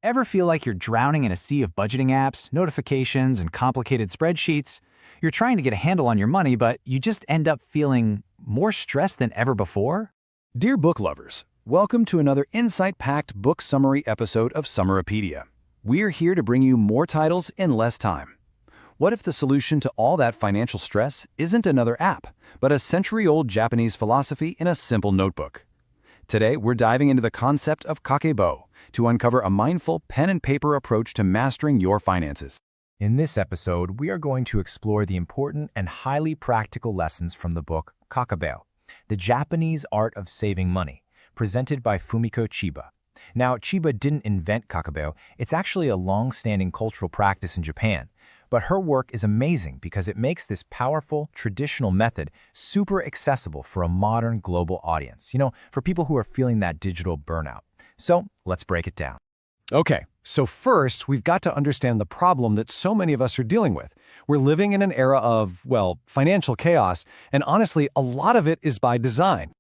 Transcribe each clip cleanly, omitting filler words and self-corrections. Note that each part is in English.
Ever feel like you're drowning in a sea of budgeting apps, notifications, and complicated spreadsheets? You're trying to get a handle on your money, but you just end up feeling more stressed than ever before? Dear book lovers, welcome to another insight-packed book summary episode of Summaripedia. We're here to bring you more titles in less time. What if the solution to all that financial stress isn't another app, but a century-old Japanese philosophy in a simple notebook? Today, we're diving into the concept of Kakeibo to uncover a mindful pen and paper approach to mastering your finances. In this episode, we are going to explore the important and highly practical lessons from the book Kakeibo, The Japanese Art of Saving Money, presented by Fumiko Chiba. Now, Chiba didn't invent Kakeibo. It's actually a long-standing cultural practice in Japan. But her work is amazing because it makes this powerful, traditional method super accessible for a modern global audience, for people who are feeling that digital burnout. So let's break it down. Okay, so first, we've got to understand the problem that so many of us are dealing with. We're living in an era of, financial chaos, and honestly, a lot of it is by design.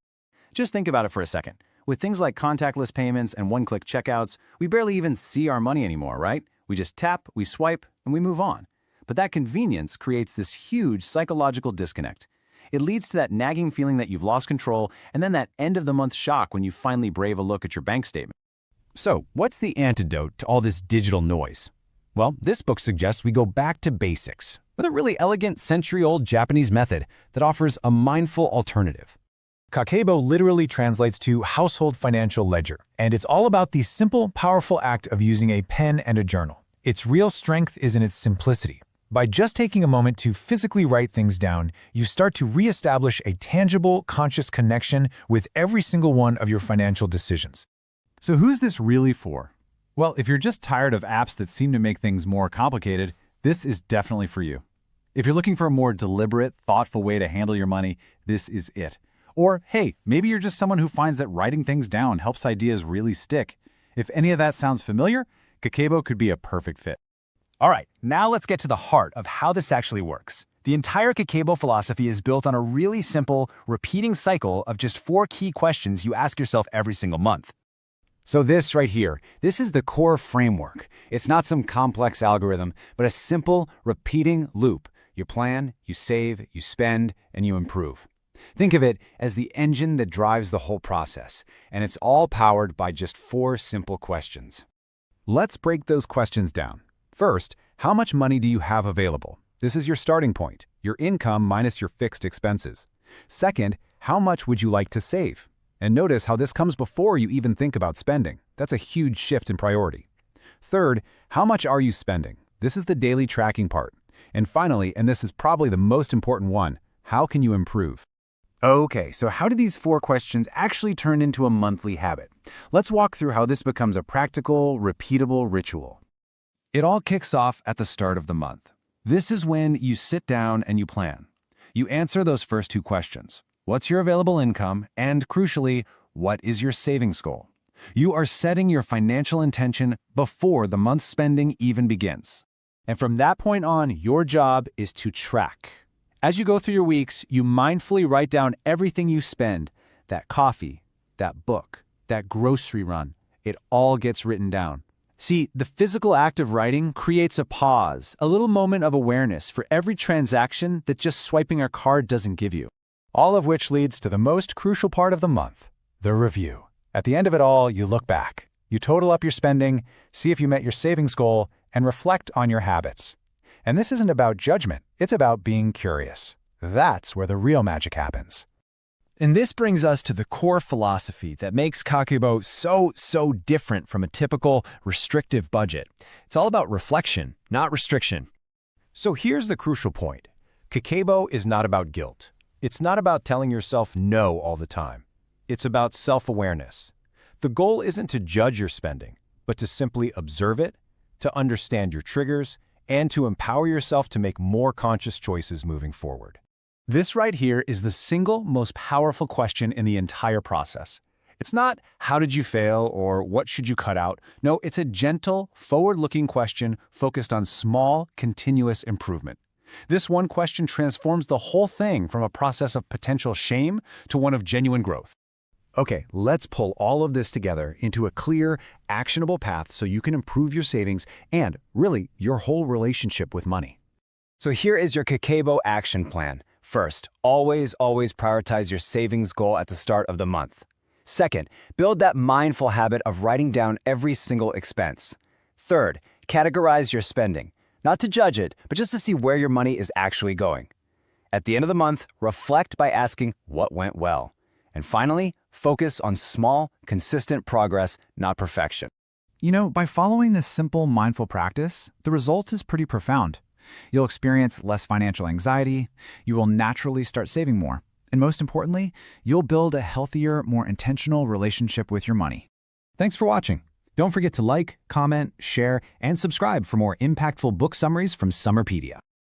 Just think about it for a second. With things like contactless payments and one-click checkouts, we barely even see our money anymore, right? We just tap, we swipe, and we move on. But that convenience creates this huge psychological disconnect. It leads to that nagging feeling that you've lost control, and then that end-of-the-month shock when you finally brave a look at your bank statement. So, what's the antidote to all this digital noise? Well, this book suggests we go back to basics, with a really elegant century-old Japanese method that offers a mindful alternative. Kakeibo literally translates to household financial ledger, and it's all about the simple, powerful act of using a pen and a journal. Its real strength is in its simplicity. By just taking a moment to physically write things down, you start to reestablish a tangible, conscious connection with every single one of your financial decisions. So who's this really for? Well, if you're just tired of apps that seem to make things more complicated, this is definitely for you. If you're looking for a more deliberate, thoughtful way to handle your money, this is it. Or, hey, maybe you're just someone who finds that writing things down helps ideas really stick. If any of that sounds familiar, Kakeibo could be a perfect fit. All right, now let's get to the heart of how this actually works. The entire Kakeibo philosophy is built on a really simple, repeating cycle of just 4 key questions you ask yourself every single month. So this right here, this is the core framework. It's not some complex algorithm, but a simple, repeating loop. You plan, you save, you spend, and you improve. Think of it as the engine that drives the whole process, and it's all powered by just 4 simple questions. Let's break those questions down. First, how much money do you have available? This is your starting point, your income minus your fixed expenses. Second, how much would you like to save? And notice how this comes before you even think about spending. That's a huge shift in priority. Third, how much are you spending? This is the daily tracking part. And finally, and this is probably the most important one, how can you improve? Okay, so how do these 4 questions actually turn into a monthly habit? Let's walk through how this becomes a practical, repeatable ritual. It all kicks off at the start of the month. This is when you sit down and you plan. You answer those first 2 questions. What's your available income? And crucially, what is your savings goal? You are setting your financial intention before the month's spending even begins. And from that point on, your job is to track. As you go through your weeks, you mindfully write down everything you spend. That coffee, that book, that grocery run, it all gets written down. See, the physical act of writing creates a pause, a little moment of awareness for every transaction that just swiping a card doesn't give you. All of which leads to the most crucial part of the month, the review. At the end of it all, you look back. You total up your spending, see if you met your savings goal, and reflect on your habits. And this isn't about judgment, it's about being curious. That's where the real magic happens. And this brings us to the core philosophy that makes Kakeibo so different from a typical restrictive budget. It's all about reflection, not restriction. So here's the crucial point. Kakeibo is not about guilt. It's not about telling yourself no all the time. It's about self-awareness. The goal isn't to judge your spending, but to simply observe it, to understand your triggers, and to empower yourself to make more conscious choices moving forward. This right here is the single most powerful question in the entire process. It's not, how did you fail or what should you cut out? No, it's a gentle, forward-looking question focused on small, continuous improvement. This one question transforms the whole thing from a process of potential shame to one of genuine growth. Okay, let's pull all of this together into a clear, actionable path so you can improve your savings and, really, your whole relationship with money. So here is your Kakeibo action plan. First, always prioritize your savings goal at the start of the month. Second, build that mindful habit of writing down every single expense. Third, categorize your spending. Not to judge it, but just to see where your money is actually going. At the end of the month, reflect by asking what went well. And finally, focus on small, consistent progress, not perfection. You know, by following this simple, mindful practice, the result is pretty profound. You'll experience less financial anxiety, you will naturally start saving more, and most importantly, you'll build a healthier, more intentional relationship with your money. Thanks for watching. Don't forget to like, comment, share, and subscribe for more impactful book summaries from Summerpedia.